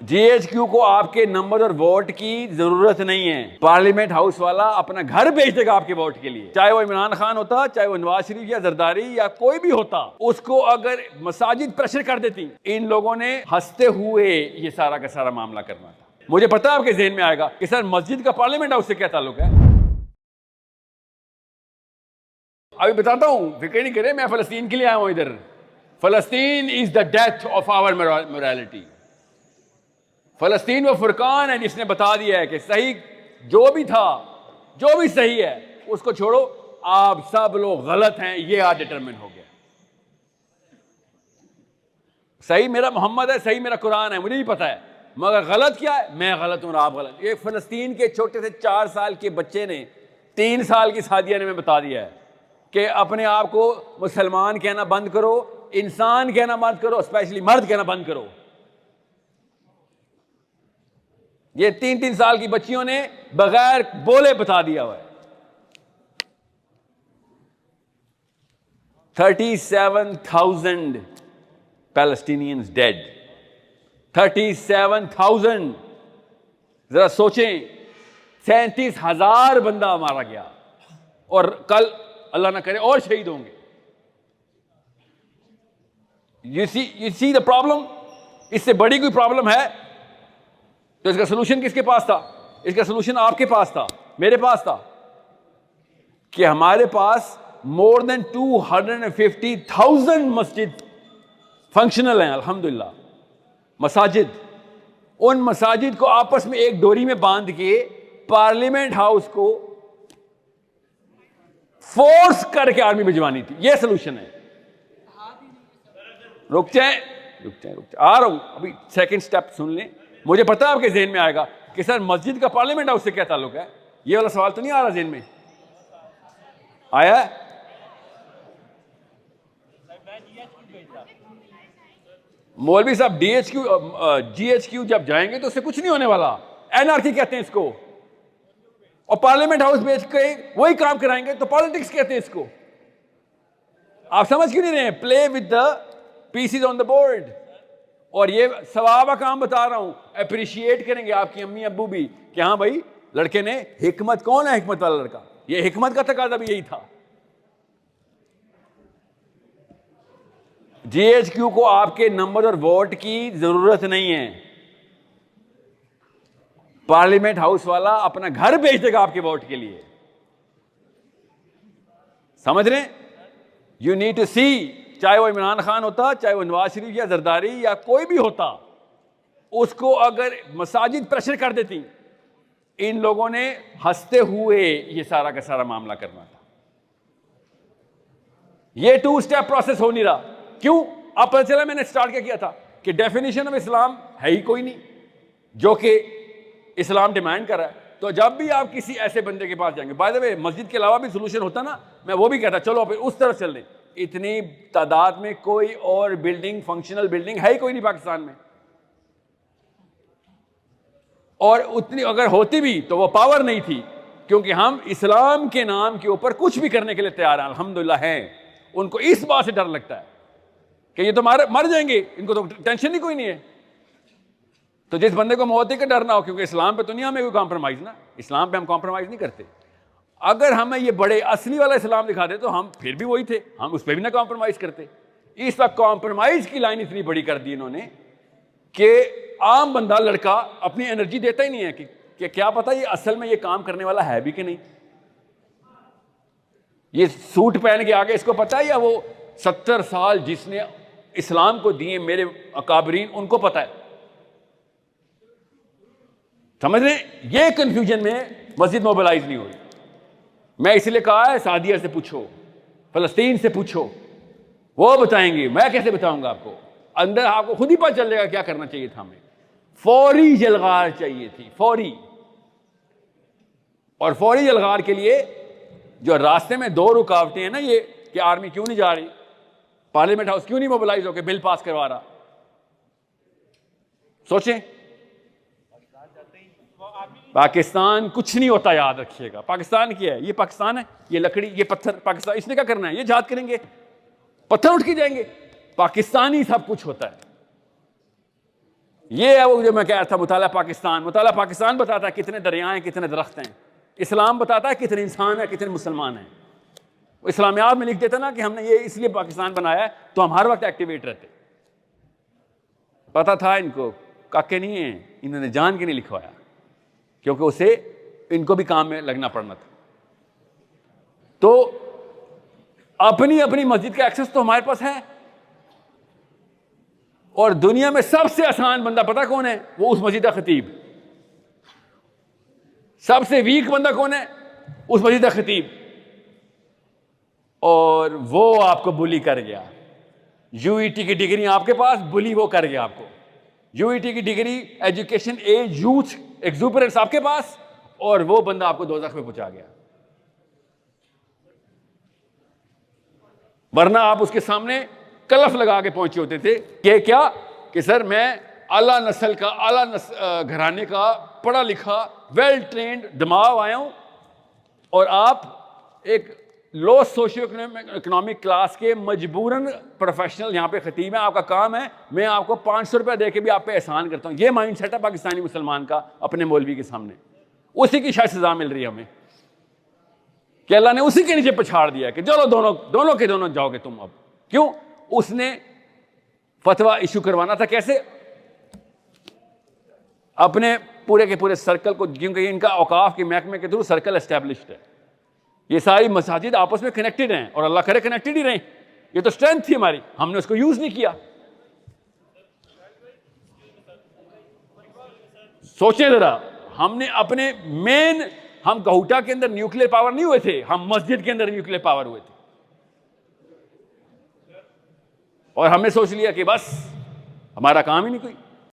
GHQ को आपके number और वोट की जरूरत नहीं है। पार्लियामेंट हाउस वाला अपना घर भेज देगा आपके वोट के लिए, चाहे वो इमरान खान होता, चाहे वो नवाज शरीफ या जरदारी या कोई भी होता। उसको अगर मसाजिद प्रेशर कर देती, इन लोगों ने हंसते हुए ये सारा का सारा मामला करना था। मुझे पता है आपके जहन में आएगा कि सर मस्जिद का पार्लियामेंट हाउस से क्या ताल्लुक है। अभी बताता हूं, फिक्र नहीं करें, मैं फलस्तीन के लिए आया हूं इधर। Palestine is the death of our morality. फलस्तीन वो फुरकान है जिसने बता दिया है कि सही जो भी था, जो भी सही है उसको छोड़ो, आप सब लोग गलत हैं, ये आज डिटरमिन हो गया। सही मेरा मोहम्मद है, सही मेरा कुरान है, मुझे भी पता है, मगर गलत क्या है, मैं गलत हूं और आप गलत। ये फलस्तीन के छोटे से 4 साल के बच्चे ने 3 साल की सादिया ने में बता दिया है कि अपने आप को मुसलमान कहना बंद करो, इंसान कहना बंद करो, स्पेशली मर्द कहना बंद करो। ये 3-3 साल की बच्चियों ने बगैर बोले बता दिया हुआ है। 37,000 पैलेस्टीनियंस डेड। 37,000। जरा सोचें, 37,000 बंदा मारा गया और कल अल्लाह ना करे और शहीद होंगे। You see the problem. इससे बड़ी कोई प्रॉब्लम है तो इसका सलूशन किसके पास था? इसका सलूशन आपके पास था, मेरे पास था, कि हमारे पास मोर देन 250,000 मस्जिद फंक्शनल हैं अल्हम्दुलिल्लाह। मसाजिद, उन मसाजिद को आपस में एक डोरी में बांध के पार्लियामेंट हाउस को फोर्स करके आर्मी भिजवानी थी। यह सलूशन है। रुक जाए, आ रहा हूं, अभी सेकंड स्टेप सुन लें। मुझे पता है आपके जहन में आएगा कि सर मस्जिद का पार्लियामेंट हाउस से क्या ताल्लुक है। ये वाला सवाल तो नहीं आ रहा जहन में? आया है? मौलवी साहब जीएचक्यू जब जाएंगे तो उससे कुछ नहीं होने वाला। एनआरसी कहते हैं इसको। और पार्लियामेंट हाउस बेच के वही काम कराएंगे तो पॉलिटिक्स कहते हैं इसको। आप समझ क्यों नहीं रहे? Play with the pieces on the board. और ये सवाब का काम बता रहा हूं, अप्रिशिएट करेंगे आपकी अम्मी अब्बू भी कि हाँ भाई लड़के ने हिकमत, कौन है हिकमत वाला लड़का, ये हिकमत का तकाजा भी यही था। जीएचक्यू को आपके नंबर और वोट की जरूरत नहीं है। पार्लियामेंट हाउस वाला अपना घर भेज देगा आपके वोट के लिए। समझ रहे? यू नीड टू सी, चाहे वो इमरान खान होता, चाहे वो नवाज शरीफ या जरदारी या कोई भी होता, उसको अगर मसाजिद प्रेशर कर देती, इन लोगों ने हंसते हुए ये सारा का सारा मामला करना था। ये 2 स्टेप प्रोसेस हो नहीं रहा। क्यों? अब पता चला मैंने स्टार्ट क्या किया था कि डेफिनेशन ऑफ इस्लाम है ही कोई नहीं जो कि इस्लाम डिमांड कर रहा है। तो जब भी आप किसी ऐसे बंदे के पास जाएंगे, बाय द वे मस्जिद के अलावा भी सोल्यूशन होता ना, मैं वो भी कहता चलो फिर उस तरफ चल दें। इतनी तादाद में कोई और बिल्डिंग, फंक्शनल बिल्डिंग है ही कोई नहीं पाकिस्तान में। और उतनी अगर होती भी तो वो पावर नहीं थी, क्योंकि हम इस्लाम के नाम के ऊपर कुछ भी करने के लिए तैयार हैं अल्हम्दुलिल्लाह हैं। उनको इस बात से डर लगता है कि ये तो मर जाएंगे, इनको तो टेंशन ही कोई नहीं है। तो जिस बंदे को मौत का डर ना हो, क्योंकि इस्लाम पे तो नहीं हमें कोई कॉम्प्रोमाइज ना, इस्लाम पे हम कॉम्प्रोमाइज नहीं करते। अगर हमें ये बड़े असली वाला इस्लाम दिखा दे तो हम फिर भी वही थे, हम उस पर भी ना कॉम्प्रोमाइज करते। इस वक्त कॉम्प्रोमाइज की लाइन इतनी बड़ी कर दी इन्होंने कि आम बंदा लड़का अपनी एनर्जी देता ही नहीं है कि क्या पता ये असल में ये काम करने वाला है भी कि नहीं। ये सूट पहन के आगे इसको पता है, या वो 70 साल जिसने इस्लाम को दिए मेरे अकाबरीन, उनको पता है। समझ रहे? ये कंफ्यूजन में मस्जिद मोबिलाइज नहीं हो रही। मैं इसलिए कहा है सादिया से पूछो, फलस्तीन से पूछो, वो बताएंगे, मैं कैसे बताऊंगा आपको। अंदर आपको खुद ही पता चल जाएगा क्या करना चाहिए था। हमें फौरी जलगार चाहिए थी, फौरी। और फौरी जलगार के लिए जो रास्ते में 2 रुकावटें हैं ना, ये कि आर्मी क्यों नहीं जा रही, पार्लियामेंट हाउस क्यों नहीं मोबिलाइज होकर बिल पास करवा रहा। सोचें, पाकिस्तान कुछ नहीं होता, याद रखिएगा। पाकिस्तान क्या है? ये पाकिस्तान है, ये लकड़ी, ये पत्थर पाकिस्तान। इसने क्या करना है? ये जहाद करेंगे, पत्थर उठ के जाएंगे। पाकिस्तानी सब कुछ होता है। ये है वो जो मैं कह रहा था, मुताला पाकिस्तान। मुताला पाकिस्तान बताता है कितने दरियाएं, कितने दरख्त हैं। इस्लाम बताता है कितने इंसान हैं, कितने मुसलमान हैं। वो इस्लामियात में लिख देता ना कि हमने ये इसलिए पाकिस्तान बनाया है, तो हम हर वक्त एक्टिवेट रहते। पता था इनको, काके नहीं है, इन्होंने जान के नहीं लिखवाया, क्योंकि उसे इनको भी काम में लगना पड़ना था। तो अपनी अपनी मस्जिद का एक्सेस तो हमारे पास है। और दुनिया में सबसे आसान बंदा पता कौन है? वो उस मस्जिद का खतीब। सबसे वीक बंदा कौन है? उस मस्जिद का खतीब। और वो आपको बुली कर गया। यूईटी की डिग्री आपके पास, बुली वो कर गया आपको। यूईटी की डिग्री, एजुकेशन, एज, यूथ, एक्सुपरेंस आपके पास, और वो बंदा आपको दोज़ख में पहुंचा गया। वरना आप उसके सामने कलफ लगा के पहुंचे होते थे कि क्या कि सर मैं आला नस्ल का, आला घराने का, पढ़ा लिखा, वेल ट्रेंड दिमाग आया हूं, और आप एक लो सोशियो इकोनॉमिक क्लास के मजबूरन प्रोफेशनल यहां पे खतीब है। आपका काम है मैं आपको 500 रुपया दे के भी आप पे एहसान करता हूं। ये माइंड सेट है पाकिस्तानी मुसलमान का अपने मौलवी के सामने। उसी की शायद सजा मिल रही है हमें कि अल्लाह ने उसी के नीचे पछाड़ दिया कि चलो दोनों के दोनों जाओगे तुम। अब क्यों? उसने फतवा इशू करवाना था। कैसे? अपने पूरे के पूरे सर्कल को, क्योंकि इनका औकाफ के महकमे के थ्रू सर्कल एस्टेब्लिश्ड है। ये सारी मसाजिद आपस में कनेक्टेड हैं, और अल्लाह करे कनेक्टेड ही रहे। ये तो स्ट्रेंथ थी हमारी, हमने उसको यूज नहीं किया। सोचें जरा, हमने अपने मेन, हम गहुटा के अंदर न्यूक्लियर पावर नहीं हुए थे, हम मस्जिद के अंदर न्यूक्लियर पावर हुए थे। और हमने सोच लिया कि बस हमारा काम ही नहीं कोई।